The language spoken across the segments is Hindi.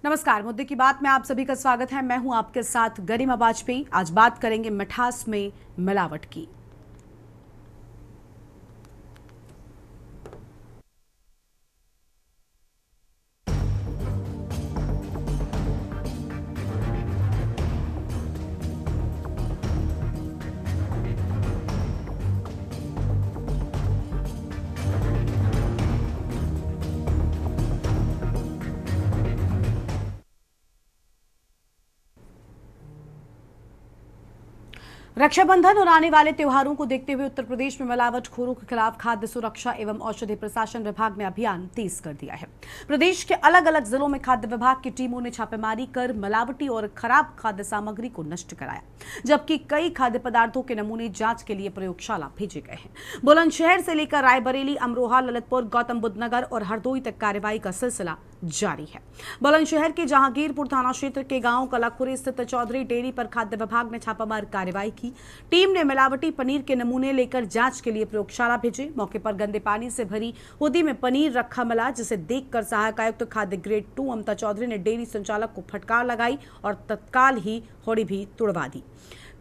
नमस्कार। मुद्दे की बात में आप सभी का स्वागत है। मैं हूं आपके साथ गरिमा वाजपेयी। आज बात करेंगे मिठास में मिलावट की। रक्षाबंधन और आने वाले त्योहारों को देखते हुए उत्तर प्रदेश में मिलावटखोरों के खिलाफ खाद्य सुरक्षा एवं औषधि प्रशासन विभाग ने अभियान तेज कर दिया है। प्रदेश के अलग अलग जिलों में खाद्य विभाग की टीमों ने छापेमारी कर मिलावटी और खराब खाद्य सामग्री को नष्ट कराया, जबकि कई खाद्य पदार्थों के नमूने जांच के लिए प्रयोगशाला भेजे गए हैं। बुलंदशहर से लेकर रायबरेली, अमरोहा, ललितपुर, गौतम बुद्ध नगर और हरदोई तक कार्रवाई का सिलसिला जारी है। बुलंदशहर के जहांगीरपुर थाना क्षेत्र के गांव कलाखुरी स्थित चौधरी डेयरी पर खाद्य विभाग ने छापामार कार्रवाई की। टीम ने मिलावटी पनीर के नमूने लेकर जांच के लिए प्रयोगशाला भेजे। मौके पर गंदे पानी से भरी होदी में पनीर रखा मिला, जिसे देखकर सहायक आयुक्त खाद्य ग्रेड 2 ममता चौधरी ने डेयरी संचालक को फटकार लगाई और तत्काल ही होड़ी भी तुड़वा दी।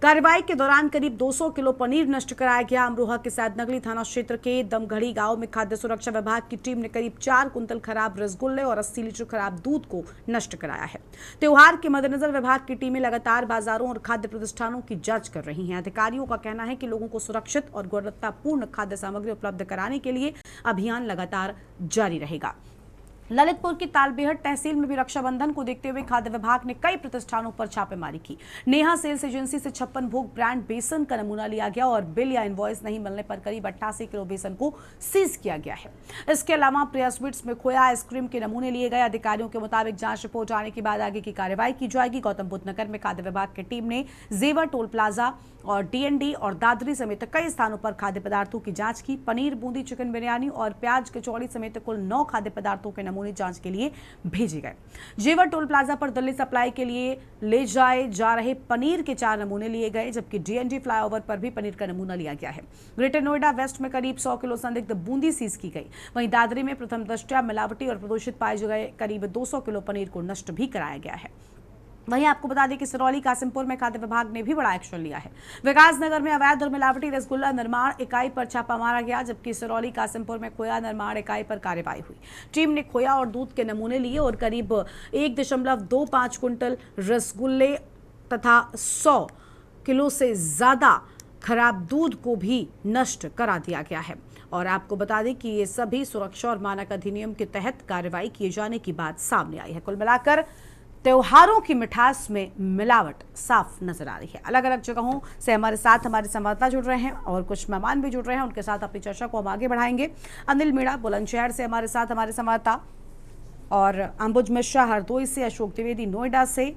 कार्रवाई के दौरान करीब 200 किलो पनीर नष्ट कराया गया। अमरोहा के सैदनगली थाना क्षेत्र के दमघड़ी गांव में खाद्य सुरक्षा विभाग की टीम ने करीब 4 कुंतल खराब रसगुल्ले और 80 लीटर खराब दूध को नष्ट कराया है। त्योहार के मद्देनजर विभाग की टीमें लगातार बाजारों और खाद्य प्रतिष्ठानों की जांच कर रही हैं। अधिकारियों का कहना है कि लोगों को सुरक्षित और गुणवत्तापूर्ण खाद्य सामग्री उपलब्ध कराने के लिए अभियान लगातार जारी रहेगा। ललितपुर की तालबेहट तहसील में भी रक्षाबंधन को देखते हुए खाद्य विभाग ने कई प्रतिष्ठानों पर छापेमारी की। नेहा सेल्स एजेंसी से 56 भोग ब्रांड बेसन का नमूना लिया गया और बिल या इनवॉइस नहीं मिलने पर करीब 88 किलो बेसन को सीज किया गया है। इसके अलावा प्रिया स्वीट्स में खोया आइसक्रीम के नमूने लिए गए। अधिकारियों के मुताबिक जांच रिपोर्ट आने के बाद आगे की कार्रवाई की जाएगी। गौतम बुद्ध नगर में खाद्य विभाग की टीम ने जेवर टोल प्लाजा और डीएनडी और दादरी समेत कई स्थानों पर खाद्य पदार्थों की जांच की। पनीर, बूंदी, चिकन बिरयानी और प्याज कचौड़ी समेत कुल 9 खाद्य पदार्थों के नमूने जांच के लिए भेजे गए। जेवर टोल प्लाजा पर दिल्ली सप्लाई के लिए ले जाए जा रहे पनीर के 4 नमूने लिए गए, जबकि डीएनडी फ्लाईओवर पर भी पनीर का नमूना लिया गया है। ग्रेटर नोएडा वेस्ट में करीब 100 किलो संदिग्ध बूंदी सीज की गई। वहीं दादरी में प्रथम दृष्टया मिलावटी और प्रदूषित पाए गए करीब 200 किलो पनीर को नष्ट भी कराया गया है। वहीं आपको बता दें कि सिरौली कासिमपुर में खाद्य विभाग ने भी बड़ा एक्शन लिया है। विकास नगर में अवैध और मिलावटी रसगुल्ला निर्माण इकाई पर छापा मारा गया, जबकि सिरौली कासिमपुर में खोया निर्माण इकाई पर कार्रवाई हुई। टीम ने खोया और दूध के नमूने लिए और करीब 1.25 कुंटल रसगुल्ले तथा 100 किलो से ज्यादा खराब दूध को भी नष्ट करा दिया गया है। और आपको बता दें कि ये सभी सुरक्षा और मानक अधिनियम के तहत कार्रवाई किए जाने की बात सामने आई है। कुल मिलाकर त्योहारों की मिठास में मिलावट साफ नजर आ रही है। अलग अलग जगहों से हमारे संवाददाता जुड़ रहे हैं और कुछ मेहमान भी जुड़ रहे हैं। उनके साथ अपनी चर्चा को हम आगे बढ़ाएंगे। अनिल मीणा बुलंदशहर से हमारे संवाददाता, और अंबुज मिश्रा हरदोई से, अशोक द्विवेदी नोएडा से,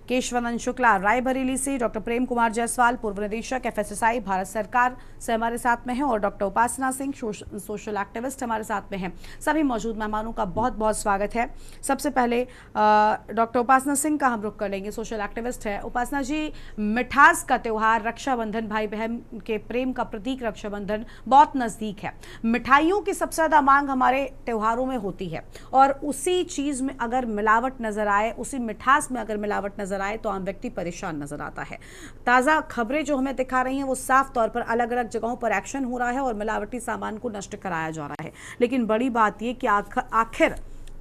केशवानंद शुक्ला रायबरेली से, डॉक्टर प्रेम कुमार जायसवाल पूर्व निदेशक एफएसएसआई भारत सरकार से हमारे साथ में हैं, और डॉक्टर उपासना सिंह सोशल एक्टिविस्ट हमारे साथ में हैं। सभी मौजूद मेहमानों का बहुत बहुत स्वागत है। सबसे पहले डॉक्टर उपासना सिंह का हम रुख कर लेंगे, सोशल एक्टिविस्ट है। उपासना जी, मिठास का त्योहार रक्षाबंधन, भाई बहन के प्रेम का प्रतीक रक्षाबंधन बहुत नजदीक है। मिठाइयों की सबसे ज्यादा मांग हमारे त्योहारों में होती है, और उसी चीज में अगर मिलावट नजर आए, उसी मिठास में अगर मिलावट नजर आए तो आम व्यक्ति परेशान नजर आता है। ताजा खबरें जो हमें दिखा रही हैं वो साफ तौर पर अलग अलग जगहों पर एक्शन हो रहा है और मिलावटी सामान को नष्ट कराया जा रहा है। लेकिन बड़ी बात ये कि आखिर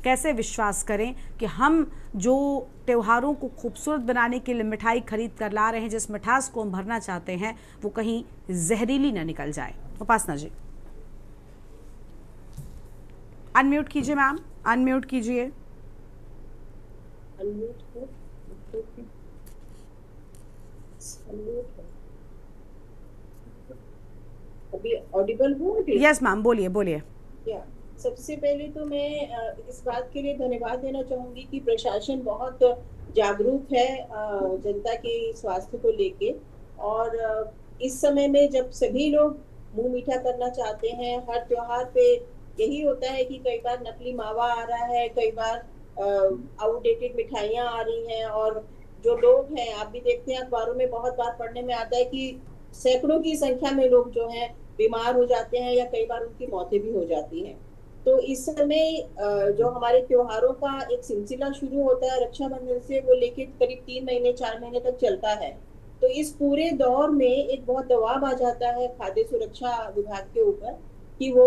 कैसे विश्वास करें कि हम जो त्योहारों को खूबसूरत बनाने के लिए मिठाई खरीद कर ला रहे हैं, जिस मिठास को हम भरना चाहते हैं, वो कहीं जहरीली ना निकल जाए। उपासना जी अनम्यूट कीजिए। मैम अनम्यूट कीजिए। अभी ऑडिबल हूँ? यस मैम, बोलिए बोलिए। सबसे पहले तो मैं इस बात के लिए धन्यवाद देना चाहूंगी कि प्रशासन बहुत जागरूक है जनता के स्वास्थ्य को लेके, और इस समय में जब सभी लोग मुंह मीठा करना चाहते हैं, हर त्योहार पे यही होता है कि कई बार नकली मावा आ रहा है, कई बार आउटडेटेड मिठाइयाँ आ रही हैं, और जो लोग हैं, आप भी देखते हैं अखबारों में बहुत बार पढ़ने में आता है कि सैकड़ों की संख्या में लोग जो हैं बीमार हो जाते हैं या कई बार उनकी मौतें भी हो जाती हैं। तो इस समय जो हमारे त्योहारों का एक सिलसिला शुरू होता है रक्षाबंधन से, वो लेके करीब 3 महीने 4 महीने तक चलता है। तो इस पूरे दौर में एक बहुत दबाव आ जाता है खाद्य सुरक्षा विभाग के ऊपर कि वो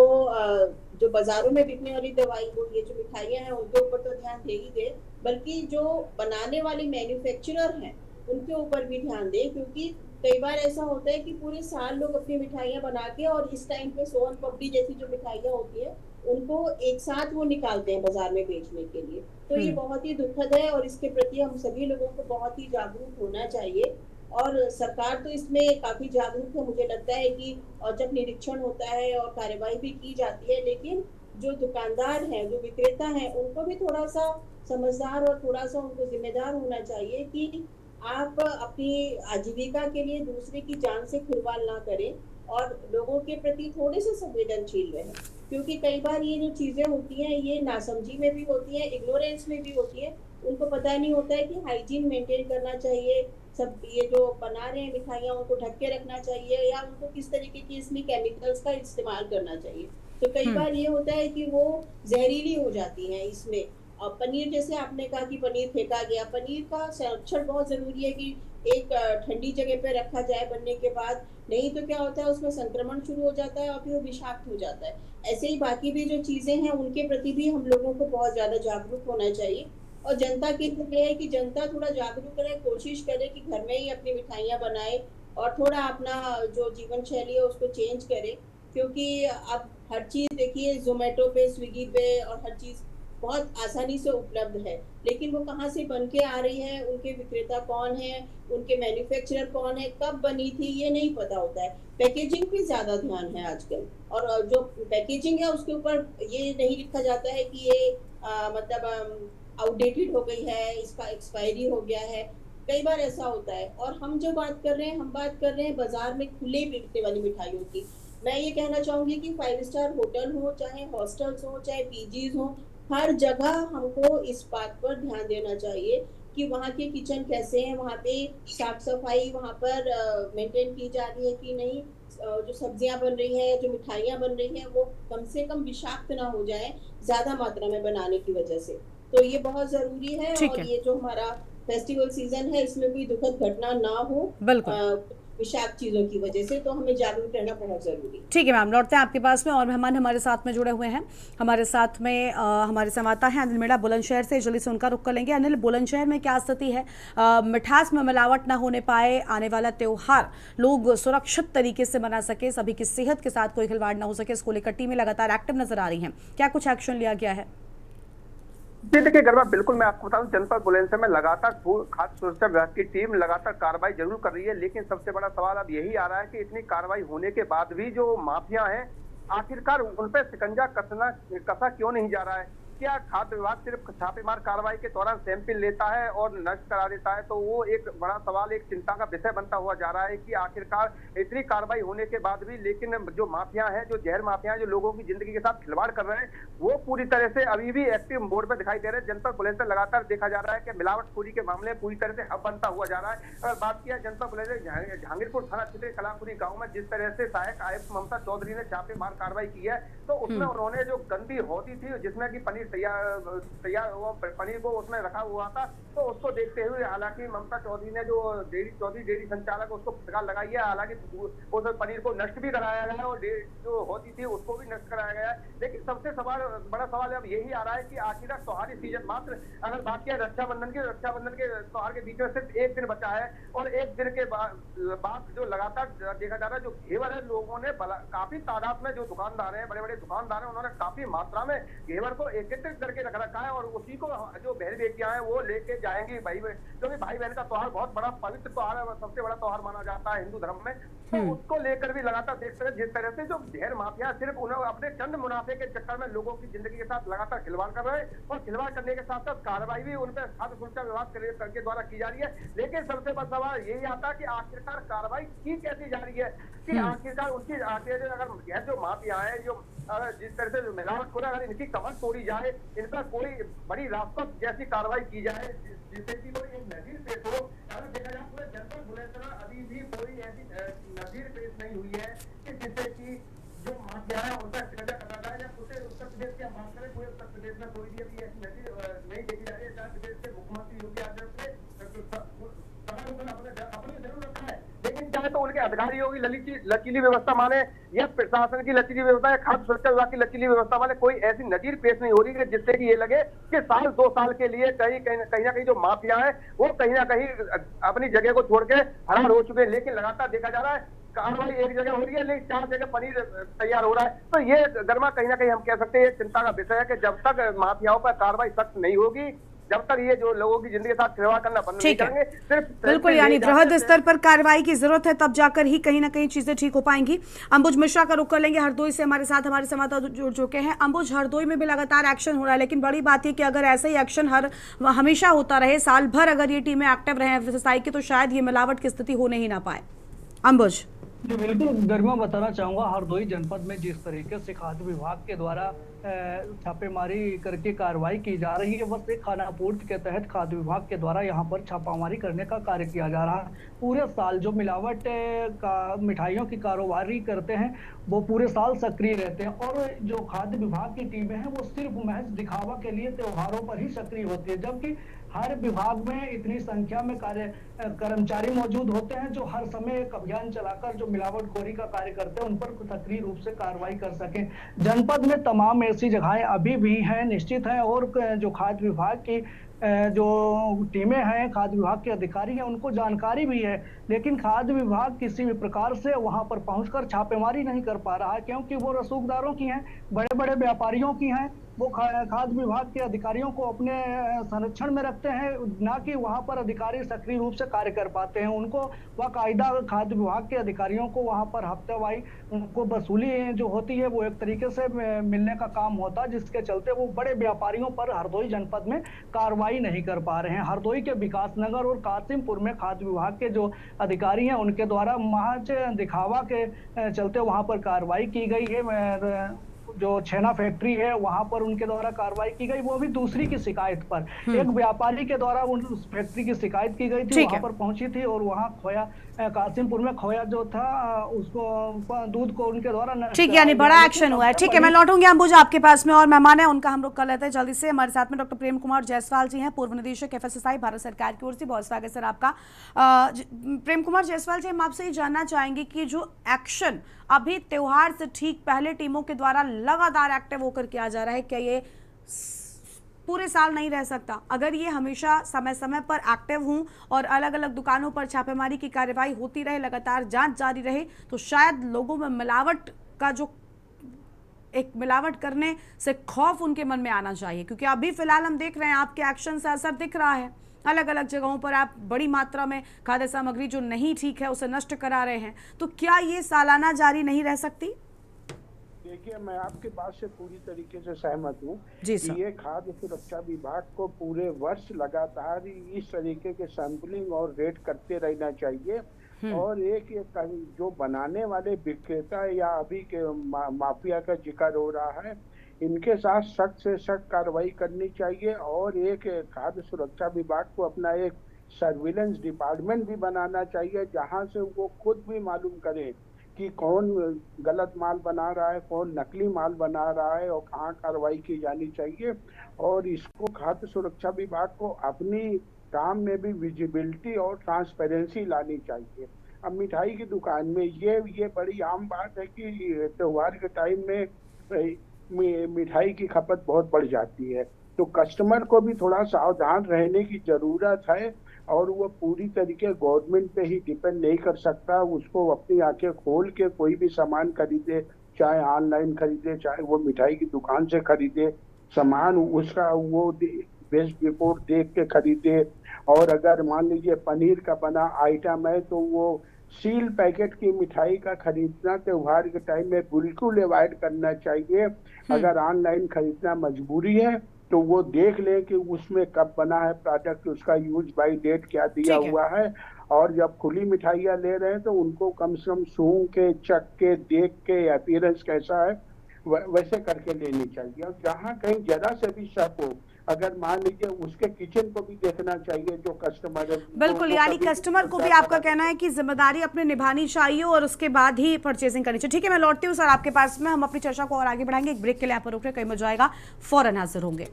जो बाजारों में बिकने वाली दवाई, वो ये जो मिठाइयाँ हैं उनके ऊपर तो ध्यान दे ही दे, बल्कि जो बनाने वाले मैन्युफैक्चरर हैं उनके ऊपर भी ध्यान दे, क्योंकि कई बार ऐसा होता है कि पूरे साल लोग अपनी मिठाइयाँ बना के और इस टाइम पे सोन पापड़ी जैसी जो मिठाइयाँ होती है उनको एक साथ वो निकालते हैं बाजार में बेचने के लिए। तो ये हम्म। बहुत ही दुखद है और इसके प्रति हम सभी लोगों को बहुत ही जागरूक होना चाहिए। और सरकार तो इसमें काफी जागरूक है, मुझे लगता है कि औचक निरीक्षण होता है और कार्यवाही भी की जाती है, लेकिन जो दुकानदार हैं, जो विक्रेता हैं, उनको भी थोड़ा सा समझदार और थोड़ा सा उनको जिम्मेदार होना चाहिए कि आप अपनी आजीविका के लिए दूसरे की जान से खिलवाड़ ना करें और लोगों के प्रति थोड़े से संवेदनशील रहें। क्योंकि कई बार ये जो चीजें होती हैं ये नासमझी में भी होती हैं, इग्नोरेंस में भी होती हैं। उनको पता नहीं होता है कि हाइजीन मेंटेन करना चाहिए, सब ये जो बना रहे हैं मिठाइयाँ उनको ढक के रखना चाहिए, या उनको किस तरीके की इसमें केमिकल्स का इस्तेमाल करना चाहिए। तो कई हम्म। बार ये होता है कि वो जहरीली हो जाती हैं इसमें। और पनीर, जैसे आपने कहा कि पनीर फेंका गया, पनीर का संरक्षण बहुत जरूरी है कि एक ठंडी जगह पे रखा जाए बनने के बाद, नहीं तो क्या होता है उसमें संक्रमण शुरू हो जाता है और फिर वो विषाक्त हो जाता है। ऐसे ही बाकी भी जो चीजें हैं उनके प्रति भी हम लोगों को बहुत ज्यादा जागरूक होना चाहिए। और जनता के लिए है कि जनता थोड़ा जागरूक रहे, कोशिश करे कि घर में ही अपनी मिठाइयाँ बनाए और थोड़ा अपना जो जीवन शैली है उसको चेंज करे। क्योंकि अब हर चीज देखिए जोमेटो पे, स्विगी पे और हर चीज बहुत आसानी से उपलब्ध है, लेकिन वो कहाँ से बन के आ रही है, उनके विक्रेता कौन है, उनके मैन्युफैक्चरर कौन है, कब बनी थी, ये नहीं पता होता है। पैकेजिंग पे ज्यादा ध्यान है आजकल, और जो पैकेजिंग है उसके ऊपर ये नहीं लिखा जाता है कि ये मतलब आउटडेटेड हो गई है, इसका एक्सपायरी हो गया है। कई बार ऐसा होता है। और हम जो बात कर रहे हैं, हम बात कर रहे हैं बाजार में खुले बिकने वाली मिठाइयों की। मैं ये कहना चाहूंगी कि 5 स्टार होटल हो, चाहे हॉस्टल्स हो, चाहे पीजीज हो, हर जगह हमको इस बात पर ध्यान देना चाहिए कि वहाँ के किचन कैसे हैं, वहाँ पे साफ सफाई वहाँ पर मेंटेन की जा रही है कि नहीं, जो सब्जियां बन रही हैं, जो मिठाइयाँ बन रही हैं, वो कम से कम विषाक्त ना हो जाए ज्यादा मात्रा में बनाने की वजह से। तो ये बहुत जरूरी है। ठीक और है। ये जो हमारा फेस्टिवल सीजन है इसमें कोई दुखद घटना ना हो बिल्कुल। विषाक्त चीजों की वजह से, तो हमें जागरूक रहना बहुत जरूरी है। ठीक है मैम, लौटते हैं आपके पास में। और मेहमान हमारे साथ में जुड़े हुए हैं, हमारे साथ में हमारे संवाददाता हैं अनिल मीणा बुलंदशहर से। जल्दी से उनका रुख कर लेंगे। अनिल, बुलंदशहर में क्या स्थिति है? मिठास में मिलावट ना होने पाए, आने वाला त्यौहार लोग सुरक्षित तरीके से मना सके, सभी की सेहत के साथ कोई खिलवाड़ ना हो सके, इसको लेकर टीमें लगातार एक्टिव नजर आ रही हैं। क्या कुछ एक्शन लिया गया है? जी देखिए गरबा, बिल्कुल मैं आपको बताऊं, जनपद बुलंदशहर में लगातार खाद्य सुरक्षा विभाग की टीम लगातार कार्रवाई जरूर कर रही है, लेकिन सबसे बड़ा सवाल अब यही आ रहा है कि इतनी कार्रवाई होने के बाद भी जो माफिया हैं, आखिरकार उन पर शिकंजा कसा क्यों नहीं जा रहा है? क्या खाद्य विभाग सिर्फ छापेमार कार्रवाई के दौरान सैंपल लेता है और नष्ट करा देता है? तो वो एक बड़ा सवाल, एक चिंता का विषय बनता हुआ जा रहा है कि आखिरकार इतनी कार्रवाई होने के बाद भी, लेकिन जो माफिया हैं, जो जहर माफिया हैं, जो लोगों की जिंदगी के साथ खिलवाड़ कर रहे हैं, वो पूरी तरह से अभी भी एक्टिव मोड में दिखाई दे रहे हैं। जनपद बुलंदशहर लगातार देखा जा रहा है कि मिलावटखोरी के मामले पूरी तरह से हब बनता हुआ जा रहा है। अगर बात किया जनपद बुलंदशहर जहांगीरपुर थाना क्षेत्र के कलापुरी गाँव में जिस तरह से सहायक आयुक्त ममता चौधरी ने छापेमार कार्रवाई की है, तो उसमें उन्होंने जो गंदी होती थी जिसमें कि पनीर तैयार हुआ पनीर को उसमें रखा हुआ था, तो उसको देखते हुए हालांकि ममता चौधरी ने जो चौधरी डेयरी संचालक उसको फटकार लगाई है। हालांकि उस पनीर को नष्ट भी कराया गया है और जो होती थी उसको भी नष्ट कराया गया है। लेकिन सबसे बड़ा सवाल अब यही आ रहा है कि आखिर त्योहारी सीजन मात्र, अगर बात किया रक्षाबंधन के त्योहार के बीच में सिर्फ एक दिन बचा है, और एक दिन के बाद जो लगातार देखा जा रहा है, जो घेवर है, लोगों ने काफी तादाद में, जो दुकानदार हैं, बड़े बड़े दुकानदार हैं, उन्होंने काफी मात्रा में घेवर को एकत्रित करके रख रखा है और उसी को जो बहन बेटियां हैं वो लेके जाएंगी क्योंकि भाई बहन का त्योहार बहुत बड़ा पवित्र त्योहार है, सबसे बड़ा त्योहार माना जाता है हिंदू धर्म में। तो उसको लेकर भी लगातार देखते हैं जिस तरह से जो ढेर माफिया सिर्फ उन्हें अपने चंद मुनाफे के चक्कर में लोगों की जिंदगी के साथ लगातार खिलवाड़ कर रहे हैं, और खिलवाड़ करने के साथ साथ कार्रवाई भी उन पर खाद्य सुरक्षा विभाग के द्वारा की जा रही है। लेकिन सबसे बड़ा सवाल यही आता है कि आखिरकार कार्रवाई की कैसी जा रही है, कि आखिरकार उनकी अगर यह जो माफिया है, जो जिस तरह से मिलावट हो रहा है, अगर इनकी कमर तोड़ी जाए, इन पर कोई बड़ी राजपथ जैसी कार्रवाई की जाए जिससे कि कोई एक नजीर पेश हो। अगर देखा जाए पूरे जनपद बुलंदशहर अभी भी कोई ऐसी नजीर पेश नहीं हुई है कि जिससे कि जो माफिया है उनका शिकंजा कसा जाए या उसे प्रदेश की हम बात करें, पूरे उत्तर प्रदेश में कोई भी अभी ऐसी नदी नहीं देखी जा रही है। उत्तर प्रदेश के मुख्यमंत्री योगी आदित्यनाथ ने अपने जरूर रखा है, लेकिन चाहे तो उनके अधिकारियों की लचीली व्यवस्था माने या प्रशासन की लचीली व्यवस्था या खाद्य सुरक्षा विभाग की लचीली व्यवस्था माने, कोई ऐसी नजीर पेश नहीं हो रही है जिससे कि ये लगे कि साल 2 साल के लिए कहीं ना कहीं जो माफिया है वो कहीं ना कहीं अपनी जगह को छोड़ के फरार हो चुके हैं। लेकिन लगातार देखा जा रहा है कार्रवाई एक जगह हो रही है, लेकिन 4 जगह पनीर तैयार हो रहा है। तो ये गर्मा कहीं ना कहीं हम कह सकते हैं चिंता का विषय है कि जब तक माफियाओं पर कार्रवाई सख्त नहीं होगी, जब तक ये जो लोगों की जिंदगी के साथ खिलवाड़ करना बंद नहीं करेंगे, सिर्फ बिल्कुल, यानी बृहद स्तर पर कार्रवाई की जरूरत है, तब जाकर ही कहीं ना कहीं चीजें ठीक हो पाएंगी। अंबुज मिश्रा का रुख कर लेंगे, हरदोई से हमारे साथ हमारे संवाददाता जुड़ चुके हैं। अंबुज, हरदोई में भी लगातार एक्शन हो रहा है, लेकिन बड़ी बात है कि अगर ऐसा ही एक्शन हमेशा होता रहे, साल भर अगर ये टीमें एक्टिव रहे एफएसएसआई की, तो शायद ये मिलावट की स्थिति होने ही ना पाए। अंबुज जी बिल्कुल, गरिमा बताना चाहूँगा, हरदोई जनपद में जिस तरीके से खाद्य विभाग के द्वारा छापेमारी करके कार्रवाई की जा रही है, बस एक खाना आपूर्ति के तहत खाद्य विभाग के द्वारा यहाँ पर छापामारी करने का कार्य किया जा रहा है। पूरे साल जो मिलावट का मिठाइयों की कारोबारी करते हैं वो पूरे साल सक्रिय रहते हैं, और जो खाद्य विभाग की टीमें हैं वो सिर्फ महज दिखावा के लिए त्योहारों पर ही सक्रिय होती है, जबकि हर विभाग में इतनी संख्या में कर्मचारी मौजूद होते हैं जो हर समय एक अभियान चलाकर जो मिलावटखोरी का कार्य करते हैं उन पर सक्रिय रूप से कार्रवाई कर सकें। जनपद में तमाम ऐसी जगहें अभी भी हैं, निश्चित हैं, और जो खाद्य विभाग की जो टीमें हैं, खाद्य विभाग के अधिकारी हैं, उनको जानकारी भी है, लेकिन खाद्य विभाग किसी भी प्रकार से वहां पर पहुंचकर छापेमारी नहीं कर पा रहा है, क्योंकि वो रसूखदारों की हैं, बड़े बड़े व्यापारियों की हैं। वो खाद्य विभाग के अधिकारियों को अपने संरक्षण में रखते हैं, ना कि वहां पर अधिकारी सक्रिय रूप से कार्य कर पाते हैं। उनको बाकायदा खाद्य विभाग के अधिकारियों को वहां पर हफ्तेवारी उनको वसूली जो होती है वो एक तरीके से मिलने का काम होता है, जिसके चलते वो बड़े व्यापारियों पर हरदोई जनपद में कार्रवाई नहीं कर पा रहे हैं। हरदोई के विकासनगर और कासिमपुर में खाद्य विभाग के जो अधिकारी हैं उनके द्वारा महज दिखावा के चलते वहां पर कार्रवाई की गई है। जो छेना फैक्ट्री है वहां पर उनके द्वारा कार्रवाई की गई, वो भी दूसरी की शिकायत पर, एक व्यापारी के द्वारा उस फैक्ट्री की शिकायत की गई थी, वहां पर पहुंची थी और वहां खोया, कासिमपुर में खोया जो था उसको दूध को उनके द्वारा ठीक, यानी बड़ा एक्शन हुआ है। ठीक है, मैं लौटूंगी अंबुज आपके पास में, और मेहमान है उनका हम रुख कर लेते हैं जल्दी से। हमारे साथ में डॉक्टर प्रेम कुमार जायसवाल जी हैं, पूर्व निदेशक एफएसएसआई भारत सरकार की ओर से। बहुत स्वागत सर आपका। प्रेम कुमार जायसवाल जी, हम आपसे ये जानना चाहेंगे कि जो एक्शन अभी त्योहार से ठीक पहले टीमों के द्वारा लगातार एक्टिव होकर किया जा रहा है, क्या ये पूरे साल नहीं रह सकता? अगर ये हमेशा समय समय पर एक्टिव हों और अलग अलग दुकानों पर छापेमारी की कार्रवाई होती रहे, लगातार जांच जारी रहे, तो शायद लोगों में मिलावट का जो एक मिलावट करने से खौफ उनके मन में आना चाहिए, क्योंकि अभी फिलहाल हम देख रहे हैं आपके एक्शन से असर दिख रहा है। अलग अलग जगहों पर आप बड़ी मात्रा में खाद्य सामग्री जो नहीं ठीक है उसे नष्ट करा रहे हैं, तो क्या ये सालाना जारी नहीं रह सकती? देखिए, मैं आपके बात से पूरी तरीके से सहमत हूँ कि ये खाद्य सुरक्षा विभाग को पूरे वर्ष लगातार इस तरीके के सैंपलिंग और रेड करते रहना चाहिए, और एक जो बनाने वाले विक्रेता या अभी के माफिया का जिक्र हो रहा है, इनके साथ सख्त से सख्त कार्रवाई करनी चाहिए, और एक खाद्य सुरक्षा विभाग को अपना एक सर्विलेंस डिपार्टमेंट भी बनाना चाहिए, जहां से वो खुद भी मालूम करें कि कौन गलत माल बना रहा है, कौन नकली माल बना रहा है, और कहाँ कार्रवाई की जानी चाहिए। और इसको खाद्य सुरक्षा विभाग को अपनी काम में भी विजिबिलिटी और ट्रांसपेरेंसी लानी चाहिए। अब मिठाई की दुकान में ये बड़ी आम बात है कि त्योहार के टाइम में मिठाई की खपत बहुत बढ़ जाती है, तो कस्टमर को भी थोड़ा सावधान रहने की जरूरत है, और वो पूरी तरीके गवर्नमेंट पे ही डिपेंड नहीं कर सकता। उसको अपनी आंखें खोल के कोई भी सामान खरीदे, चाहे ऑनलाइन खरीदे, चाहे वो मिठाई की दुकान से खरीदे सामान, उसका वो बेस्ट रिपोर्ट देख के खरीदे। और अगर मान लीजिए पनीर का बना आइटम है तो वो सील पैकेट की मिठाई का खरीदना त्योहार के टाइम में बिल्कुल अवॉइड करना चाहिए। अगर ऑनलाइन खरीदना मजबूरी है तो वो देख ले कि उसमें कब बना है प्रोडक्ट, उसका यूज बाय डेट क्या दिया हुआ है। और जब खुली मिठाइयाँ ले रहे हैं तो उनको कम से कम सूंघ के, चख के, देख के अपीयरेंस कैसा है वैसे करके लेनी चाहिए। और जहाँ कहीं जरा से भी शक हो अगर मान लीजिए उसके किचन को भी देखना चाहिए जो कस्टमर। बिल्कुल, यानी कस्टमर को भी आपका कहना है कि जिम्मेदारी अपने निभानी चाहिए और उसके बाद ही परचेजिंग करनी चाहिए। ठीक है, मैं लौटती हूँ सर आपके पास में, हम अपनी चर्चा को और आगे बढ़ाएंगे। एक ब्रेक के लिए यहाँ पर रुक रहे, कहीं मजा आएगा, फौरन हाजिर होंगे।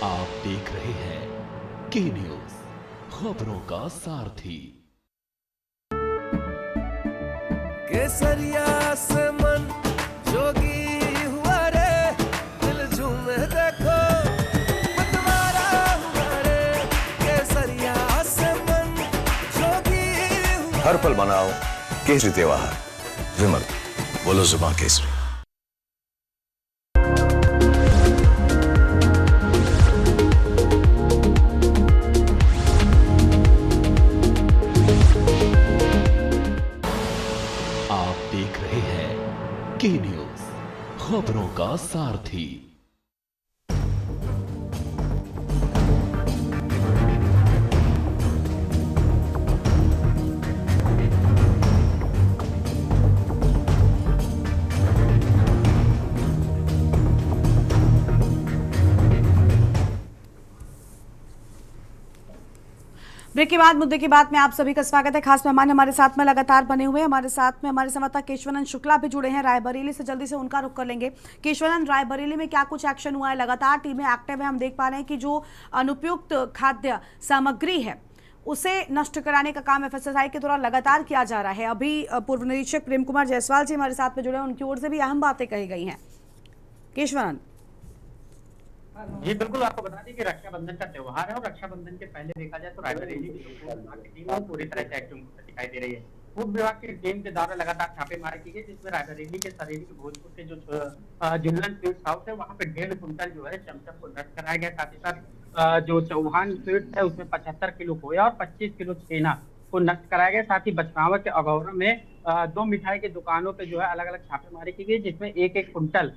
आप देख रहे हैं के न्यूज, खबरों का सारथी। केसरिया से मन जोगी हुआ रे, दिल झूमे देखो मतवारा हुआ रे। केसरिया से मन जोगी हुआ। हर पल मनाओ केसरी त्योहार। विमल, बोलो जुबान केसरी। के न्यूज, खबरों का सारथी। ब्रेक के बाद मुद्दे की बात में आप सभी का स्वागत है। खास मेहमान हमारे साथ में लगातार बने हुए हैं। हमारे साथ में हमारे संवाददाता केशवानंद शुक्ला भी जुड़े हैं रायबरेली से। जल्दी से उनका रुख कर लेंगे। केशवानंद, रायबरेली में क्या कुछ एक्शन हुआ है? लगातार टीमें एक्टिव है, हम देख पा रहे हैं कि जो अनुपयुक्त खाद्य सामग्री है उसे नष्ट कराने का काम एफएसएसआई के द्वारा लगातार किया जा रहा है। अभी पूर्व निरीक्षक प्रेम कुमार जायसवाल जी हमारे साथ में जुड़े हैं, उनकी ओर से भी अहम बातें कही गई हैं। केशवानंद जी बिल्कुल, आपको बता दें कि रक्षाबंधन का त्योहार है और रक्षाबंधन के पहले देखा जाए तो रायबरेली की टीम पूरी तरह से एक्टिव दिखाई दे रही है। फूड विभाग की टीम के द्वारा लगातार छापेमारी की गई, जिसमें रायबरेली के शरीर के भोजपुर के जो जिल्लन स्वीट्स हाउस है वहाँ पे 1.5 कुंटल जो है चमचम को नष्ट कराया गया। साथ ही साथ जो चौहान स्वीट्स है उसमें 75 किलो खोया और 25 किलो छेना को नष्ट कराया गया। साथ ही बछरावा के अगौरा में 2 मिठाई की दुकानों पे जो है अलग अलग छापेमारी की गई, जिसमें 1-1 कुंटल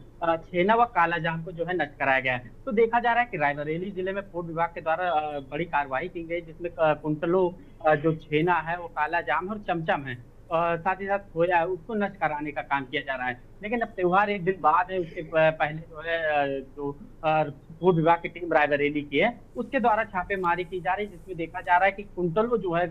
छेना व काला जाम को जो है नष्ट कराया गया है। तो देखा जा रहा है कि रायबरेली जिले में फूड विभाग के द्वारा बड़ी कार्रवाई की गई, जिसमें कुंटलों जो छेना है वो काला जाम और चमचम है, साथ ही साथ खोया है उसको नष्ट कराने का काम किया जा रहा है। लेकिन अब त्योहार एक दिन बाद है, उसके पहले जो है जो फूड विभाग की टीम रायबरेली की है उसके द्वारा छापेमारी की जा रही है, जिसमें देखा जा रहा है कि कुंटलों जो है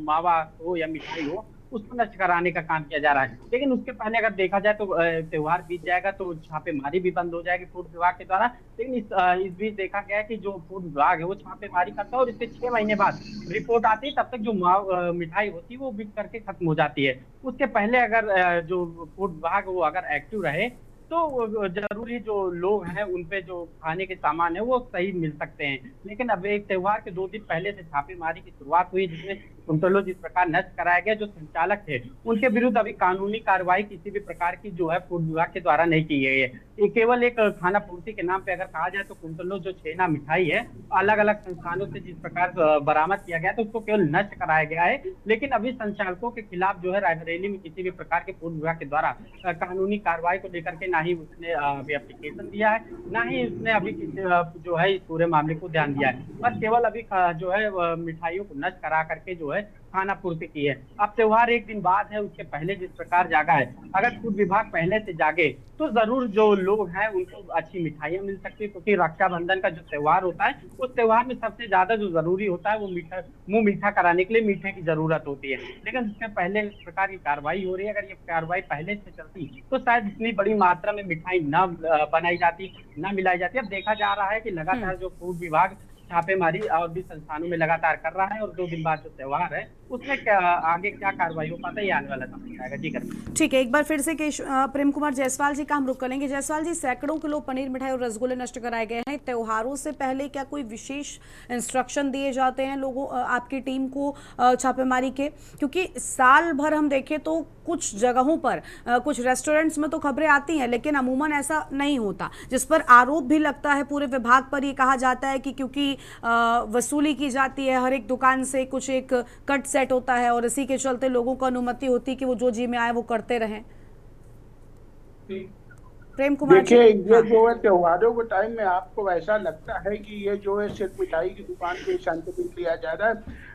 मावा हो या मिठाई हो उसको नष्ट कराने का काम किया जा रहा है। लेकिन उसके पहले अगर देखा जाए तो त्योहार बीत जाएगा तो छापेमारी भी बंद हो जाएगी फूड विभाग के द्वारा। लेकिन इस बीच देखा गया है कि जो फूड विभाग है वो छापेमारी करता है और इसके 6 महीने बाद रिपोर्ट आती है, तब तक जो मिठाई होती है वो बिक करके खत्म हो जाती है। उसके पहले अगर जो फूड विभाग वो अगर एक्टिव रहे तो जरूरी जो लोग हैं उन पे जो खाने के सामान है वो सही मिल सकते हैं। लेकिन अब एक त्योहार के 2 दिन पहले से छापेमारी की शुरुआत हुई, जिसमें कुंटलों जिस प्रकार नष्ट कराया गया, जो संचालक थे उनके विरुद्ध अभी कानूनी कार्रवाई किसी भी प्रकार की जो है फूड विभाग के द्वारा नहीं की गई है। ये केवल एक खाना पूर्ति के नाम पे अगर कहा जाए तो कुंटलों जो छेना मिठाई है अलग अलग संस्थानों से जिस प्रकार बरामद किया गया तो उसको केवल नष्ट कराया गया है। लेकिन अभी संचालकों के खिलाफ जो है रायबरेली में किसी भी प्रकार के फूड विभाग के द्वारा कानूनी कार्रवाई को लेकर के ना ही उसने अभी एप्लीकेशन दिया है, ना ही उसने अभी जो है इस पूरे मामले को ध्यान दिया है। बस केवल अभी जो है मिठाइयों को नष्ट करा करके जो है खाना पूर्ति की है। अब त्योहार एक दिन बाद है, उसके पहले जिस प्रकार जागा है, अगर फूड विभाग पहले से जागे तो जरूर जो लोग हैं उनको अच्छी मिठाइयां मिल सकती है, क्योंकि रक्षाबंधन का जो त्योहार होता है उस त्योहार में सबसे ज्यादा जो जरूरी होता है वो मुंह मीठा कराने के लिए मीठे की जरूरत होती है। लेकिन उसके पहले इस प्रकार की कार्रवाई हो रही है, अगर ये कार्रवाई पहले से चलती तो शायद इतनी बड़ी मात्रा में मिठाई न बनाई जाती, न मिलाई जाती। अब देखा जा रहा है कि लगातार जो फूड विभाग छापेमारी और भी संस्थानों में लगातार कर रहा है और 2 दिन बाद जो त्योहार है उसमें क्या आगे क्या कार्रवाई हो पाता है ये आने वाला समय आएगा। जी ठीक है, एक बार फिर से प्रेम कुमार जायसवाल जी का हम रुख करेंगे। जायसवाल जी, सैकड़ों किलो पनीर मिठाई और रसगुल्ले नष्ट कराए गए हैं। त्योहारों से पहले क्या कोई विशेष इंस्ट्रक्शन दिए जाते हैं लोगों आपकी टीम को छापेमारी के? क्योंकि साल भर हम देखें तो कुछ जगहों पर कुछ रेस्टोरेंट्स में तो खबरें आती हैं, लेकिन अमूमन ऐसा नहीं होता, जिस पर आरोप भी लगता है पूरे विभाग पर। ये कहा जाता है कि क्योंकि वसूली की जाती है हर एक दुकान से, कुछ एक कट सेट होता है और इसी के चलते लोगों को अनुमति होती है कि वो जो जी में आए वो करते रहें। प्रेम कुमार जी। देखिए ये जो है त्योहारों के टाइम में आपको ऐसा लगता है कि ये जो है सिर्फ मिठाई की दुकान पे सैंपलिंग लिया जा रहा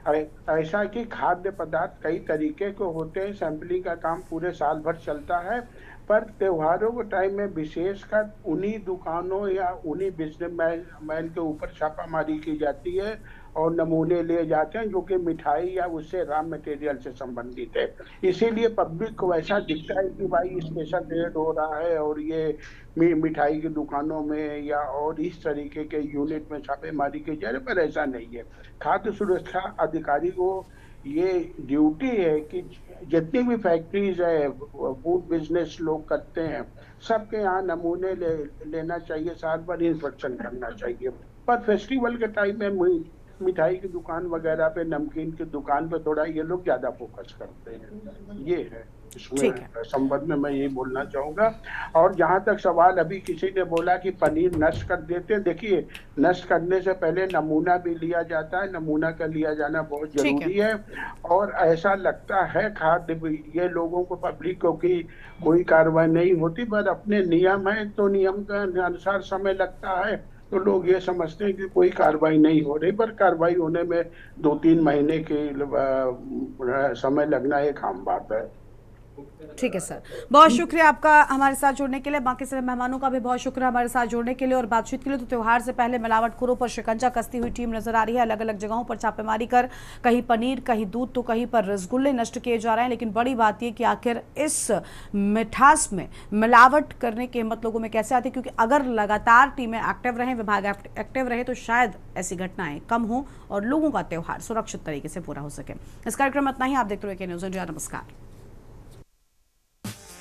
है, ऐसा कि खाद्य पदार्थ कई तरीके के होते हैं, सैंपलिंग का काम पूरे साल भर चलता है, पर त्योहारों के टाइम में विशेषकर उन्हीं दुकानों या उन्हीं बिजनेसमैन के ऊपर छापामारी की जाती है और नमूने लिए जाते हैं जो कि मिठाई या उससे रॉ मटेरियल से संबंधित है। इसीलिए पब्लिक को ऐसा दिखता है कि भाई स्पेशल रेड हो रहा है और ये मिठाई की दुकानों में या और इस तरीके के यूनिट में छापेमारी की जा रही है, पर ऐसा नहीं है। खाद्य सुरक्षा अधिकारी को ये ड्यूटी है कि जितनी भी फैक्ट्रीज है, फूड बिजनेस लोग करते हैं, सबके यहाँ नमूने लेना चाहिए, साल भर इंस्पेक्शन करना चाहिए। पर फेस्टिवल के टाइम में मिठाई की दुकान वगैरह पे, नमकीन की दुकान पे थोड़ा ये लोग ज्यादा फोकस करते हैं। ये है इसमें संबंध में मैं यही बोलना चाहूंगा। और जहां तक सवाल अभी किसी ने बोला कि पनीर नष्ट कर देते, देखिए नष्ट करने से पहले नमूना भी लिया जाता है, नमूना का लिया जाना बहुत जरूरी है। और ऐसा लगता है खाद्य ये लोगों को, पब्लिक को, कि कोई कार्रवाई नहीं होती, पर अपने नियम है तो नियम के अनुसार समय लगता है, तो लोग ये समझते हैं कि कोई कार्रवाई नहीं हो रही, पर कार्रवाई होने में 2-3 महीने के समय लगना एक आम बात है। ठीक है सर, बहुत शुक्रिया आपका हमारे साथ जुड़ने के लिए। बाकी सारे मेहमानों का भी बहुत शुक्रिया हमारे साथ जुड़ने के लिए और बातचीत के लिए। तो त्योहार से पहले मिलावटखोरों पर शिकंजा कसती हुई टीम नजर आ रही है। अलग अलग जगहों पर छापेमारी कर कहीं पनीर, कहीं दूध, तो कहीं पर रसगुल्ले नष्ट किए जा रहे हैं। लेकिन बड़ी बात यह कि आखिर इस मिठास में मिलावट करने की हिम्मत लोगों में कैसे आती है, क्योंकि अगर लगातार टीमें एक्टिव रहें, विभाग एक्टिव रहे, तो शायद ऐसी घटनाएं कम हों और लोगों का त्योहार सुरक्षित तरीके से पूरा हो सके। इस कार्यक्रम में इतना ही। आप देखते रहिए के न्यूज़ इंडिया। नमस्कार।